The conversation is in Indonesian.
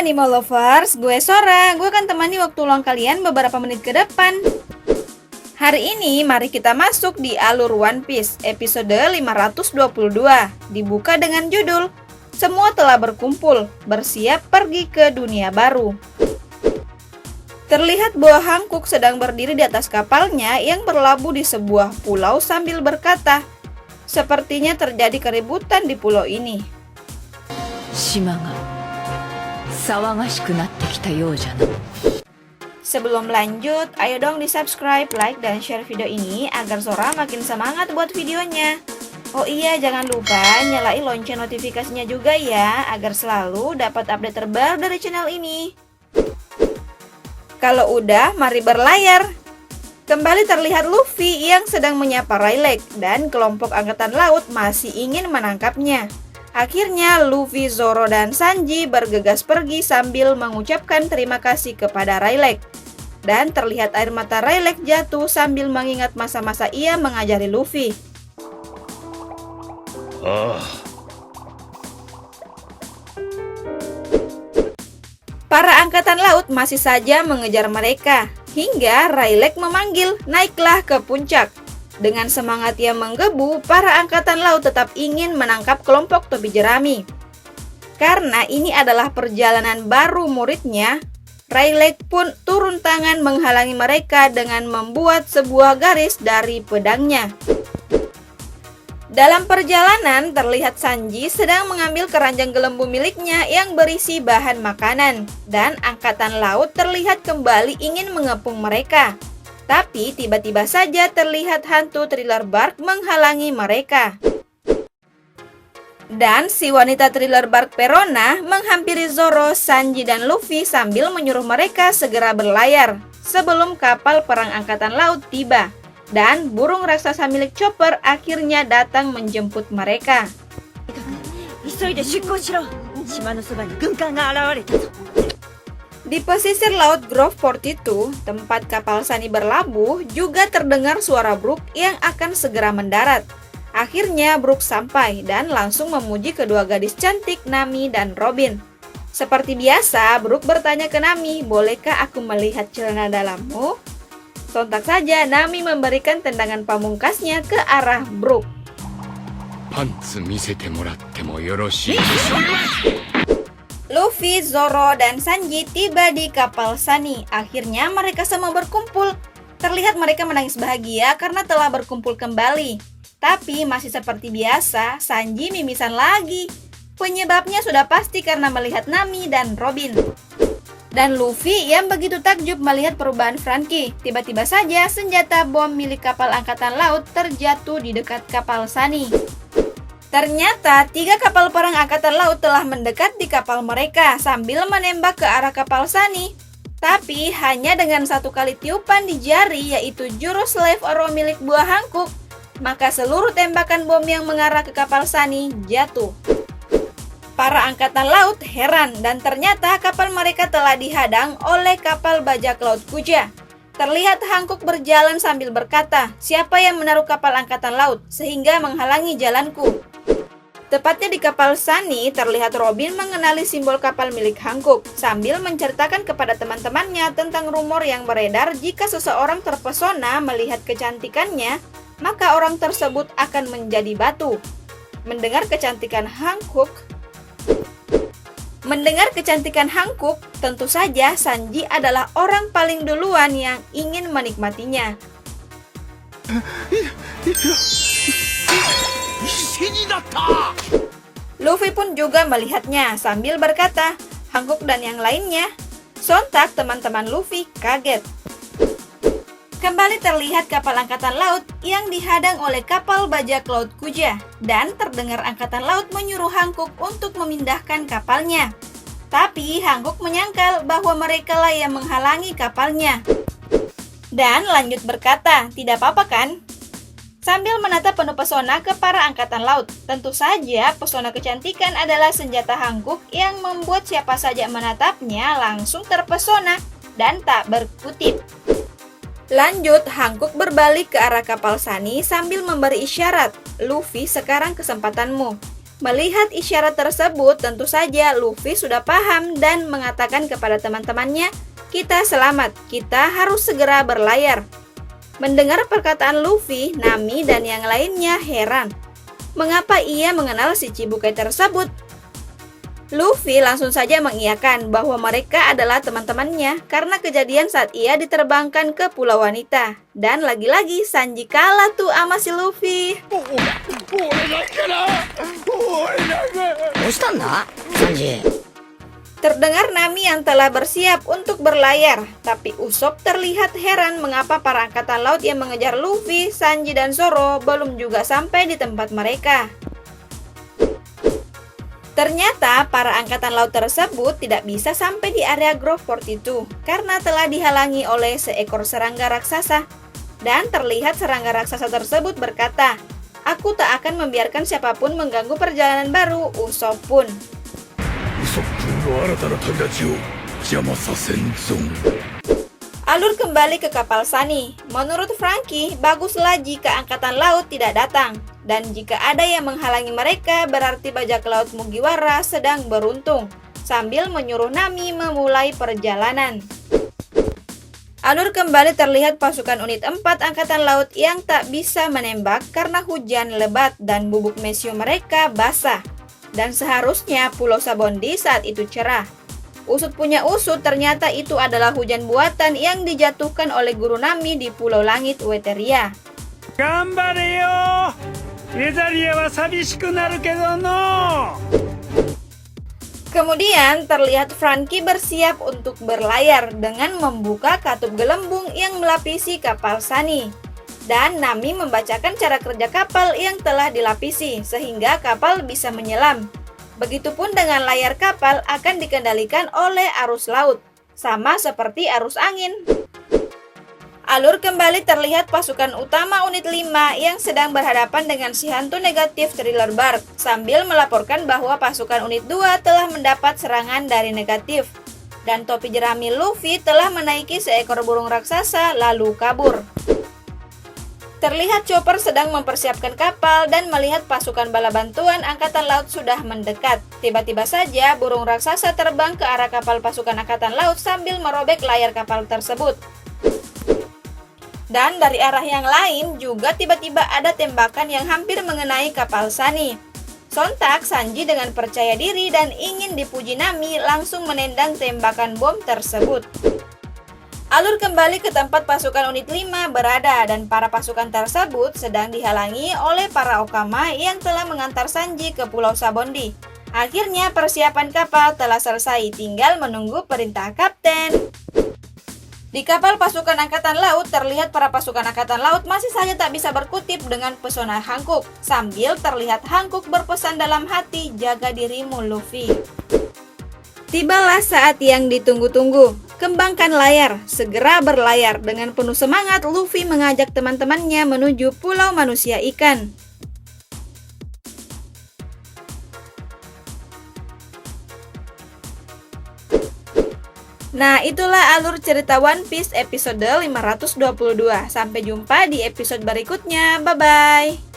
Anime Lovers, gue Sora. Gue akan temani waktu luang kalian beberapa menit ke depan. Hari ini mari kita masuk di alur One Piece episode 522. Dibuka dengan judul Semua telah berkumpul, bersiap pergi ke dunia baru. Terlihat bahwa Hancock sedang berdiri di atas kapalnya yang berlabuh di sebuah pulau sambil berkata, sepertinya terjadi keributan di pulau ini. Sebelum lanjut, ayo dong di subscribe, like, dan share video ini agar Sora makin semangat buat videonya. Oh iya, jangan lupa nyalain lonceng notifikasinya juga ya, agar selalu dapat update terbaru dari channel ini. Kalau udah, mari berlayar. Kembali terlihat Luffy yang sedang menyapa Rayleigh dan kelompok angkatan laut masih ingin menangkapnya. Akhirnya Luffy, Zoro, dan Sanji bergegas pergi sambil mengucapkan terima kasih kepada Rayleigh. Dan terlihat air mata Rayleigh jatuh sambil mengingat masa-masa ia mengajari Luffy. Para angkatan laut masih saja mengejar mereka, hingga Rayleigh memanggil, naiklah ke puncak. Dengan semangat yang menggebu, para angkatan laut tetap ingin menangkap kelompok topi jerami. Karena ini adalah perjalanan baru muridnya, Rayleigh pun turun tangan menghalangi mereka dengan membuat sebuah garis dari pedangnya. Dalam perjalanan, terlihat Sanji sedang mengambil keranjang gelembung miliknya yang berisi bahan makanan, dan angkatan laut terlihat kembali ingin mengepung mereka. Tapi tiba-tiba saja terlihat hantu Thriller Bark menghalangi mereka. Dan si wanita Thriller Bark Perona menghampiri Zoro, Sanji, dan Luffy sambil menyuruh mereka segera berlayar sebelum kapal perang angkatan laut tiba. Dan burung raksasa milik Chopper akhirnya datang menjemput mereka. Di pesisir laut Grove 42, tempat kapal Sunny berlabuh, juga terdengar suara Brook yang akan segera mendarat. Akhirnya Brook sampai dan langsung memuji kedua gadis cantik Nami dan Robin. Seperti biasa, Brook bertanya ke Nami, bolehkah aku melihat celana dalammu? Sontak saja Nami memberikan tendangan pamungkasnya ke arah Brook. Luffy, Zoro, dan Sanji tiba di kapal Sunny. Akhirnya mereka semua berkumpul. Terlihat mereka menangis bahagia karena telah berkumpul kembali. Tapi masih seperti biasa, Sanji mimisan lagi. Penyebabnya sudah pasti karena melihat Nami dan Robin. Dan Luffy yang begitu takjub melihat perubahan Franky. Tiba-tiba saja senjata bom milik kapal angkatan laut terjatuh di dekat kapal Sunny. Ternyata 3 kapal perang angkatan laut telah mendekat di kapal mereka sambil menembak ke arah kapal Sunny. Tapi hanya dengan 1 kali tiupan di jari, yaitu jurus Slave Arrow milik buah Hancock, maka seluruh tembakan bom yang mengarah ke kapal Sunny jatuh. Para angkatan laut heran dan ternyata kapal mereka telah dihadang oleh kapal bajak laut Kuja. Terlihat Hancock berjalan sambil berkata, siapa yang menaruh kapal angkatan laut sehingga menghalangi jalanku? Tepatnya di kapal Sunny, terlihat Robin mengenali simbol kapal milik Hancock sambil menceritakan kepada teman-temannya tentang rumor yang beredar jika seseorang terpesona melihat kecantikannya, maka orang tersebut akan menjadi batu. Mendengar kecantikan Hancock, tentu saja Sanji adalah orang paling duluan yang ingin menikmatinya. Luffy pun juga melihatnya sambil berkata, Hancock dan yang lainnya. Sontak teman-teman Luffy kaget. Kembali terlihat kapal angkatan laut yang dihadang oleh kapal bajak laut Kuja, dan terdengar angkatan laut menyuruh Hancock untuk memindahkan kapalnya. Tapi Hancock menyangkal bahwa merekalah yang menghalangi kapalnya. Dan lanjut berkata, tidak apa-apa kan? Sambil menatap penuh pesona ke para angkatan laut. Tentu saja pesona kecantikan adalah senjata Hancock yang membuat siapa saja menatapnya langsung terpesona dan tak berkutik. Lanjut, Hancock berbalik ke arah kapal Sunny sambil memberi isyarat, Luffy, sekarang kesempatanmu. Melihat isyarat tersebut, tentu saja Luffy sudah paham dan mengatakan kepada teman-temannya, "Kita selamat, kita harus segera berlayar." Mendengar perkataan Luffy, Nami dan yang lainnya heran. Mengapa ia mengenal si Chibukai tersebut? Luffy langsung saja mengiyakan bahwa mereka adalah teman-temannya karena kejadian saat ia diterbangkan ke Pulau Wanita. Dan lagi-lagi Sanji kalah tuh sama si Luffy. Terdengar Nami yang telah bersiap untuk berlayar, tapi Usopp terlihat heran mengapa para angkatan laut yang mengejar Luffy, Sanji, dan Zoro belum juga sampai di tempat mereka. Ternyata para angkatan laut tersebut tidak bisa sampai di area Grove 42 karena telah dihalangi oleh seekor serangga raksasa. Dan terlihat serangga raksasa tersebut berkata, "Aku tak akan membiarkan siapapun mengganggu perjalanan baru Usopp pun." Alur kembali ke kapal Sunny. Menurut Franky, baguslah jika angkatan laut tidak datang. Dan jika ada yang menghalangi mereka, berarti bajak laut Mugiwara sedang beruntung. Sambil menyuruh Nami memulai perjalanan. Alur kembali terlihat pasukan unit 4 angkatan laut yang tak bisa menembak karena hujan lebat dan bubuk mesio mereka basah. Dan seharusnya Pulau Sabondi saat itu cerah. Usut punya usut, ternyata itu adalah hujan buatan yang dijatuhkan oleh guru Nami di Pulau Langit Weteria. Gambare yo! Weteria wa sabishiku naru kedo no! Kemudian terlihat Franky bersiap untuk berlayar dengan membuka katup gelembung yang melapisi kapal Sunny. Dan Nami membacakan cara kerja kapal yang telah dilapisi sehingga kapal bisa menyelam. Begitupun dengan layar kapal akan dikendalikan oleh arus laut, sama seperti arus angin. Alur kembali terlihat pasukan utama unit 5 yang sedang berhadapan dengan si hantu negatif Thriller Bark, sambil melaporkan bahwa pasukan unit 2 telah mendapat serangan dari negatif. Dan topi jerami Luffy telah menaiki seekor burung raksasa lalu kabur. Terlihat Chopper sedang mempersiapkan kapal dan melihat pasukan bala bantuan angkatan laut sudah mendekat. Tiba-tiba saja burung raksasa terbang ke arah kapal pasukan angkatan laut sambil merobek layar kapal tersebut. Dan dari arah yang lain juga tiba-tiba ada tembakan yang hampir mengenai kapal Sunny. Sontak Sanji dengan percaya diri dan ingin dipuji Nami langsung menendang tembakan bom tersebut. Alur kembali ke tempat pasukan unit 5 berada dan para pasukan tersebut sedang dihalangi oleh para Okama yang telah mengantar Sanji ke Pulau Sabondi. Akhirnya persiapan kapal telah selesai, tinggal menunggu perintah kapten. Di kapal pasukan angkatan laut terlihat para pasukan angkatan laut masih saja tak bisa berkutip dengan pesona Hancock. Sambil terlihat Hancock berpesan dalam hati, "Jaga dirimu Luffy." Tibalah saat yang ditunggu-tunggu. Kembangkan layar, segera berlayar. Dengan penuh semangat, Luffy mengajak teman-temannya menuju Pulau Manusia Ikan. Nah, itulah alur cerita One Piece episode 522. Sampai jumpa di episode berikutnya. Bye-bye.